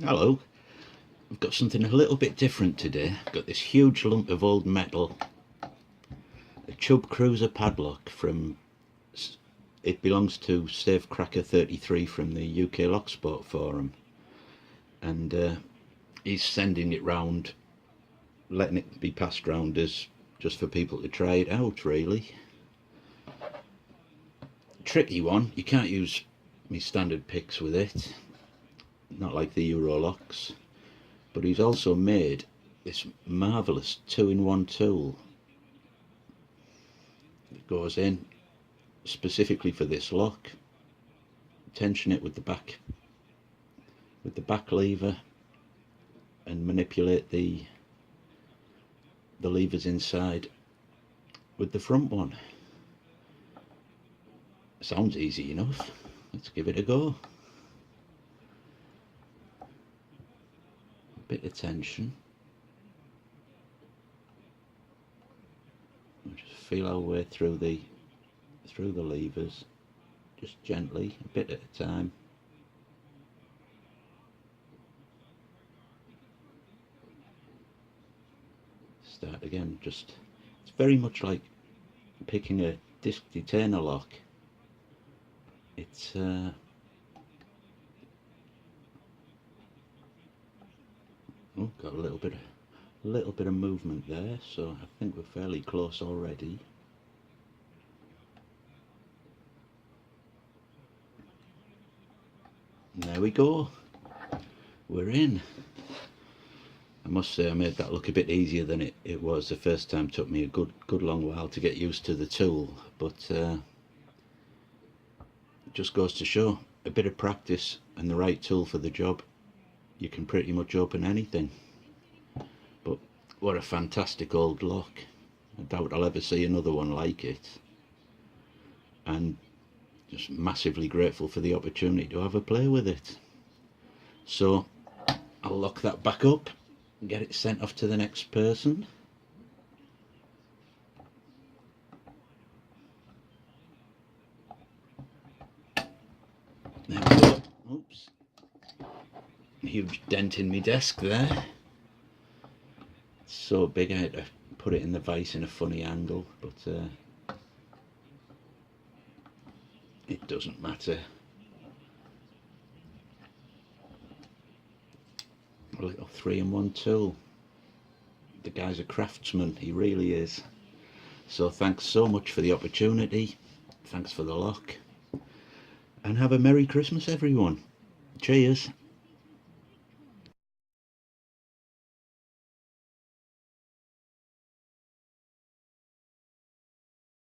Hello, I've got something a little bit different today. I've got this huge lump of old metal, a Chubb cruiser padlock from, it belongs to Safecracker 33 from the UKLocksport forum, and he's sending it round, letting it be passed round as just for people to try it out really. Tricky one, you can't use me standard picks with it, not like the UKLocks. But he's also made this marvellous 2-in-1 tool that goes in specifically for this lock. Tension it with the back lever and manipulate the levers inside with the front one. Sounds easy enough. Let's give it a go. Bit of tension. We'll just feel our way through the levers, just gently, a bit at a time. Start again. Just, it's very much like picking a disc detainer lock. It's oh, got a little bit of movement there, so I think we're fairly close already. And there we go, we're in. I must say I made that look a bit easier than it was the first time. It took me a good long while to get used to the tool, but it just goes to show, a bit of practice and the right tool for the job, you can pretty much open anything. But what a fantastic old lock. I doubt I'll ever see another one like it, and just massively grateful for the opportunity to have a play with it. So I'll lock that back up and get it sent off to the next person. There we go. Oops. Huge dent in my desk there. It's so big I had to put it in the vise in a funny angle, but it doesn't matter. A little 3-in-1 tool. The guy's a craftsman, he really is. So thanks so much for the opportunity, thanks for the lock, and have a Merry Christmas everyone. Cheers.